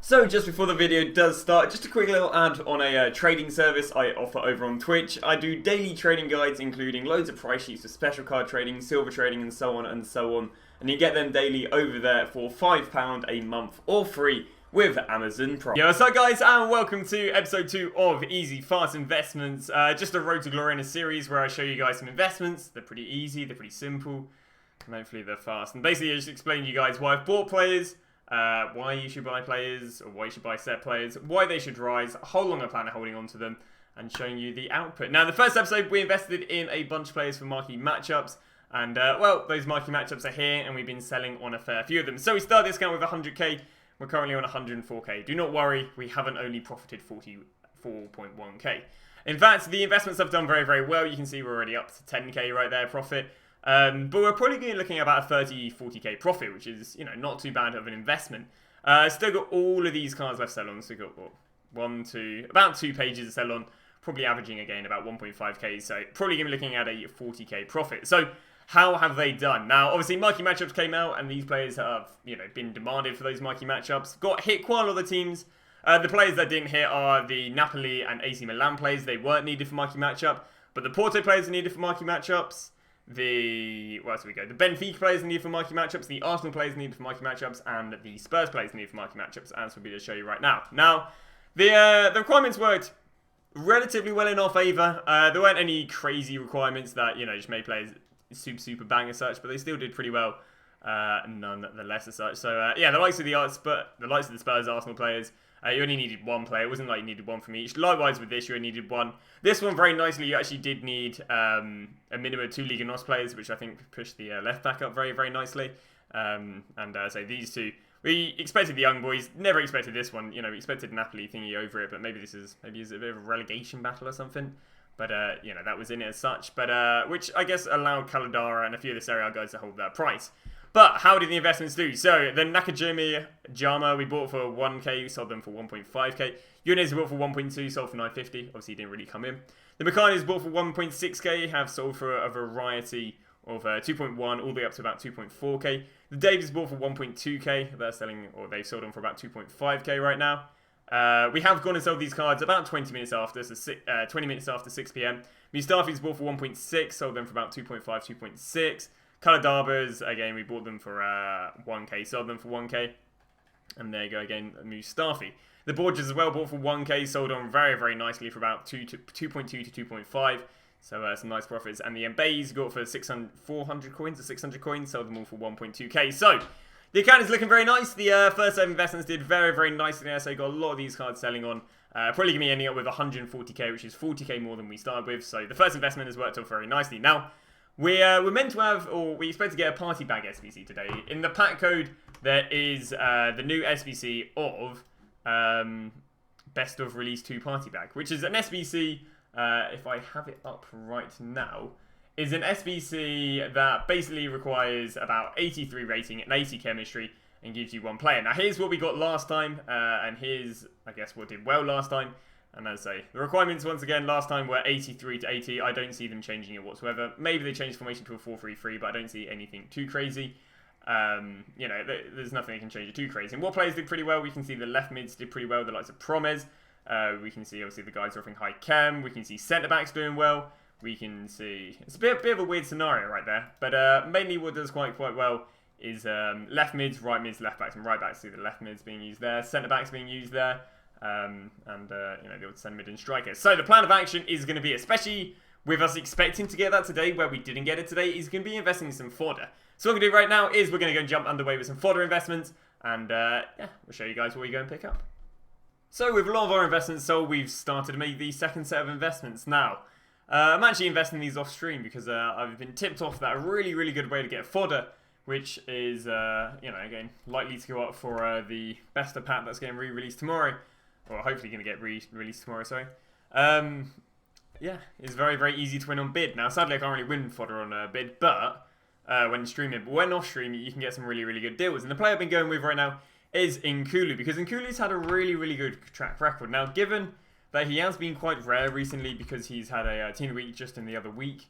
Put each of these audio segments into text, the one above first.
So just before the video does start, just a quick little ad on a trading service I offer over on Twitch. I do daily trading guides including loads of price sheets for special card trading, silver trading and so on and so on. And you get them daily over there for £5 a month or free with Amazon Prime. Yo, what's up guys, and welcome to episode 2 of Easy Fast Investments. Just a road to glory in a series where I show you guys some investments. They're pretty easy, they're pretty simple, and hopefully they're fast. And basically I just explain to you guys why I've bought players, why you should buy players, or why you should buy set players, why they should rise, how long I plan on holding on to them, and showing you the output. Now, in the first episode, we invested in a bunch of players for marquee matchups, and, well, those marquee matchups are here, and we've been selling on a fair few of them. So we started this account with 100k, we're currently on 104k. Do not worry, we haven't only profited 44.1k. In fact, the investments have done very, very well. You can see we're already up to 10k right there profit. But we're probably going to be looking at about a 30-40k profit, which is, you know, not too bad of an investment. Still got all of these cards left to sell on, so we've got what, about 2 pages to sell on, probably averaging again about 1.5k, so probably going to be looking at a 40k profit. So how have they done? Now, obviously, marquee matchups came out, and these players have, you know, been demanded for those marquee matchups. Got hit quite a lot of the teams. The players that didn't hit are the Napoli and AC Milan players. They weren't needed for marquee matchup, but the Porto players are needed for marquee matchups. Where else do we go? The Benfica players are needed for marquee matchups, the Arsenal players are needed for marquee matchups, and the Spurs players are needed for marquee matchups, as we'll be able to show you right now. Now, the requirements worked relatively well in our favour. There weren't any crazy requirements that, you know, just made players super bang as such, but they still did pretty well, nonetheless as such. So, yeah, the likes of the Spurs, Arsenal players, you only needed one player. It wasn't like you needed one from each. Likewise with this, you only needed one. This one, very nicely, you actually did need a minimum of 2 Liga NOS players, which I think pushed the left back up very, very nicely. So these two, we expected the young boys. Never expected this one. You know, we expected Napoli thingy over it, but maybe it's a bit of a relegation battle or something. But, you know, that was in it as such. But, which I guess allowed Caladara and a few of the Serie A guys to hold their price. But how did the investments do? So, the Nakajima Jama we bought for 1k, we sold them for 1.5k. Yunez we bought for 1.2, sold for 950. Obviously, he didn't really come in. The Makanis bought for 1.6k, have sold for a variety of 2.1 all the way up to about 2.4k. The Davies bought for 1.2k. They're selling, or they've sold them for about 2.5k right now. We have gone and sold these cards about 20 minutes after, so 20 minutes after 6 p.m. Mustafi's bought for 1.6, sold them for about 2.5, 2.6. Caladabas, again, we bought them for 1k, sold them for 1k. And there you go again, Mustafi. The Borges as well bought for 1k, sold on very, very nicely for about 2.2 to 2.5. So some nice profits. And the Mbays got for 400 coins or 600 coins, sold them all for 1.2k. So the account is looking very nice. The first 7 investments did very, very nicely there. So you got a lot of these cards selling on. Probably going to be ending up with 140k, which is 40k more than we started with. So the first investment has worked out very nicely. Now, we're meant to have, or we expect to get a party bag SBC today. In the pack code, there is the new SBC of Best of Release 2 party bag, which is an SBC, if I have it up right now, is an SBC that basically requires about 83 rating and 80 chemistry and gives you 1 player. Now, here's what we got last time, and here's, I guess, what did well last time. And as I say, the requirements, once again, last time were 83 to 80. I don't see them changing it whatsoever. Maybe they changed formation to a 4-3-3, but I don't see anything too crazy. You know, there's nothing that can change it too crazy. And what players did pretty well, we can see the left mids did pretty well, the likes of Promes. We can see, obviously, the guys offering high chem. We can see centre-backs doing well. We can see, it's a bit of a weird scenario right there. But mainly what does quite well is left mids, right mids, left backs, and right backs. See the left mids being used there, centre-backs being used there. You know, the old centre mid and striker. So the plan of action is going to be, especially with us expecting to get that today, where we didn't get it today, is going to be investing in some fodder. So what we're going to do right now is we're going to go and jump underway with some fodder investments, and yeah, we'll show you guys what we go and pick up. So with a lot of our investments sold, we've started to make the second set of investments now. I'm actually investing these off stream because I've been tipped off that a really good way to get fodder, which is, you know, again, likely to go up for the best of pack that's getting re-released tomorrow. Or hopefully going to get released tomorrow, sorry. Yeah, it's very easy to win on bid. Now, sadly, I can't really win fodder on bid, but when streaming. But when off stream, you can get some really good deals. And the player I've been going with right now is Nkulu, because Nkulu's had a really good track record. Now, given that he has been quite rare recently because he's had a team of the week just in the other week.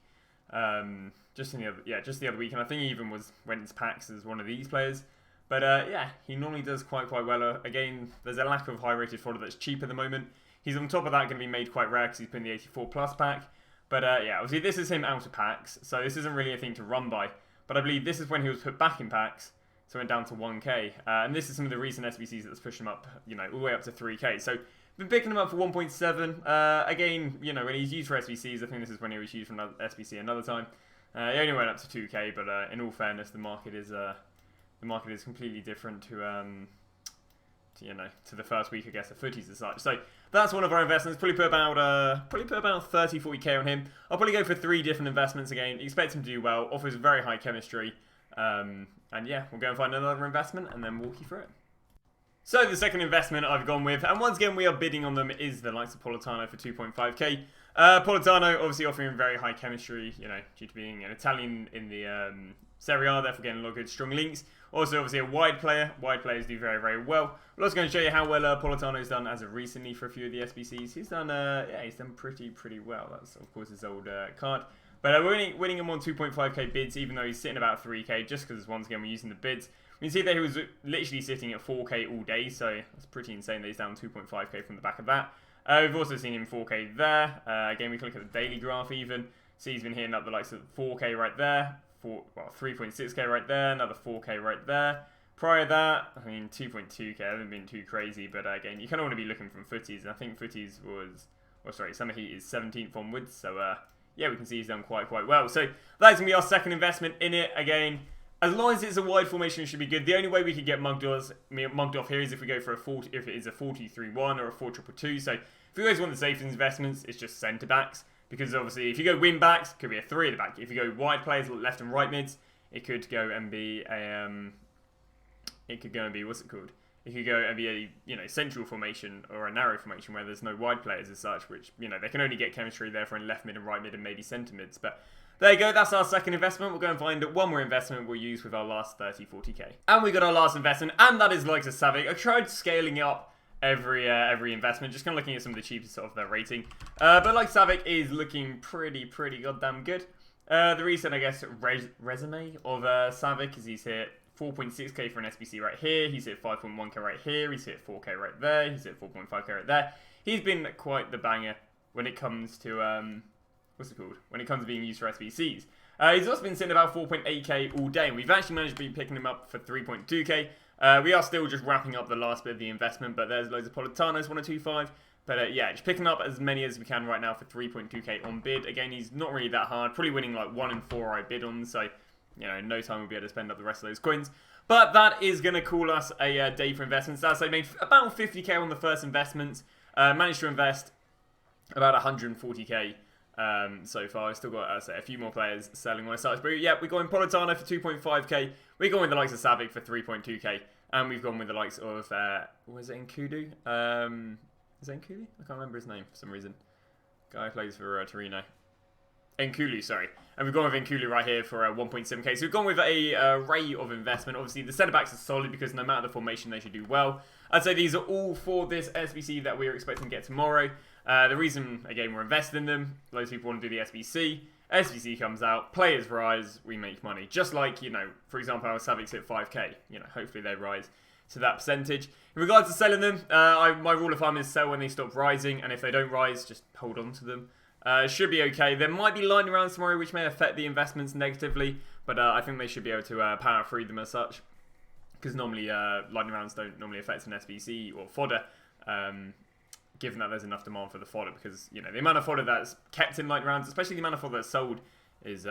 Just the other week, and I think he even went into packs as one of these players. But yeah, he normally does quite well. Again, there's a lack of high-rated fodder that's cheap at the moment. He's on top of that going to be made quite rare because he's put in the 84 plus pack. But yeah, obviously this is him out of packs, so this isn't really a thing to run by. But I believe this is when he was put back in packs, so went down to 1k. And this is some of the recent SBCs that's pushed him up, you know, all the way up to 3k. So been picking him up for 1.7. Again, you know, when he's used for SBCs, I think this is when he was used for another SBC another time. He only went up to 2k, but in all fairness, the market is completely different to you know, to the first week, I guess, of footies as such. So that's one of our investments. Probably put about 30, 40k on him. I'll probably go for 3 different investments again. Expect him to do well. Offers very high chemistry. And yeah, we'll go and find another investment and then walk you through it. So the second investment I've gone with, and once again we are bidding on them, is the likes of Politano for 2.5k. Politano obviously offering very high chemistry, you know, due to being an Italian in the Serie A, therefore getting a lot of good strong links. Also obviously a wide player. Wide players do very well. We're also going to show you how well Politano's done as of recently for a few of the SBCs. He's done yeah, he's done pretty well. That's of course his old card. But we're winning him on 2.5k bids, even though he's sitting about 3k, just because once again we're using the bids. We can see that he was literally sitting at 4k all day, so that's pretty insane that he's down 2.5k from the back of that. We've also seen him 4k there. Again, we can look at the daily graph even. See he's been hitting up the likes of 4k right there, 3.6k right there, another 4k right there. Prior to that, I mean 2.2k, I haven't been too crazy, but again, you kind of want to be looking from footies, and I think footies was, oh sorry, Summer Heat is 17th onwards, so yeah, we can see he's done quite well. So that's going to be our second investment in it. Again, as long as it's a wide formation, it should be good. The only way we could get mugged off here is if we go for a 40, if it is a 4-2-3-1 or a 4-2-2. So if you guys want the safest investments, it's just centre backs. Because obviously, if you go wing backs, it could be a 3 at the back. If you go wide players, left and right mids, it could go and be a what's it called? It could go and be a, you know, central formation or a narrow formation where there's no wide players as such, which, you know, they can only get chemistry therefore in left mid and right mid and maybe centre mids. But there you go, that's our second investment. We'll go and find one more investment we'll use with our last 30, 40k. And we got our last investment, and that is likes of Savic. I tried scaling up every investment, just kind of looking at some of the cheapest of their rating. But like Savic is looking pretty goddamn good. The recent, I guess, resume of Savic is he's hit 4.6k for an SBC right here. He's hit 5.1k right here. He's hit 4k right there. He's hit 4.5k right there. He's been quite the banger when it comes to what's it called? When it comes to being used for SBCs. He's also been sitting about 4.8k all day, and we've actually managed to be picking him up for 3.2k. We are still just wrapping up the last bit of the investment, but there's loads of Politanos, 1.25. But yeah, just picking up as many as we can right now for 3.2k on bid. Again, he's not really that hard. Probably winning like 1 in 4 I bid on, so, you know, in no time we'll be able to spend up the rest of those coins. But that is going to call us a day for investments. That's I made about 50k on the first investments. Managed to invest about 140k so far. I've still got, say, a few more players selling when I started. But yeah, we're going Politano for 2.5k. We're going with the likes of Savic for 3.2k. And we've gone with the likes of, was it Nkudu? Is it Nkudu? I can't remember his name for some reason. Guy who plays for Torino. Nkulu, sorry. And we've gone with Nkulu right here for 1.7k. So we've gone with a array of investment. Obviously, the centre-backs are solid because no matter the formation, they should do well. I'd say these are all for this SBC that we're expecting to get tomorrow. The reason, again, we're invested in them, loads of people want to do the SBC. SBC comes out, players rise, we make money. Just like, you know, for example, our Savic's hit 5k. You know, hopefully they rise to that percentage. In regards to selling them, my rule of thumb is sell when they stop rising, and if they don't rise, just hold on to them. Should be okay. There might be lightning rounds tomorrow which may affect the investments negatively, but I think they should be able to power through them as such. Because normally lightning rounds don't normally affect an SBC or fodder, given that there's enough demand for the fodder. Because, you know, the amount of fodder that's kept in lightning rounds, especially the amount of fodder that's sold, is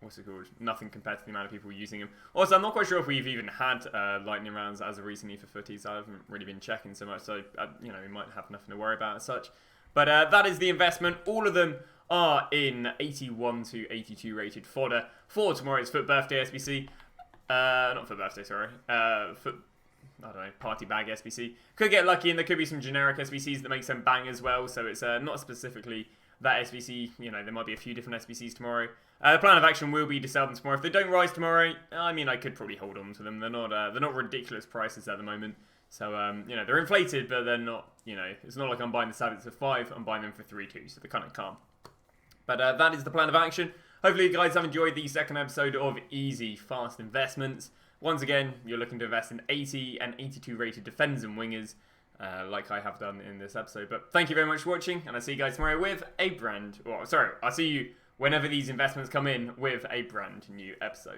what's it called? Nothing compared to the amount of people using them. Also, I'm not quite sure if we've even had lightning rounds as of recently for footies. I haven't really been checking so much, so you know, we might have nothing to worry about as such. But that is the investment. All of them are in 81 to 82 rated fodder for tomorrow's Foot Birthday SBC. Not Foot Birthday, sorry. Foot, I don't know, Party Bag SBC. Could get lucky, and there could be some generic SBCs that make them bang as well. So it's not specifically that SBC. You know, there might be a few different SBCs tomorrow. The plan of action will be to sell them tomorrow. If they don't rise tomorrow, I mean, I could probably hold on to them. They're not ridiculous prices at the moment. So, you know, they're inflated, but they're not, you know, it's not like I'm buying the Savics for 5, I'm buying them for 3.2, so they're kind of calm. But that is the plan of action. Hopefully you guys have enjoyed the second episode of Easy Fast Investments. once again, you're looking to invest in 80 and 82 rated defenders and wingers, like I have done in this episode. But thank you very much for watching, and I'll see you guys tomorrow with a I'll see you whenever these investments come in with a brand new episode.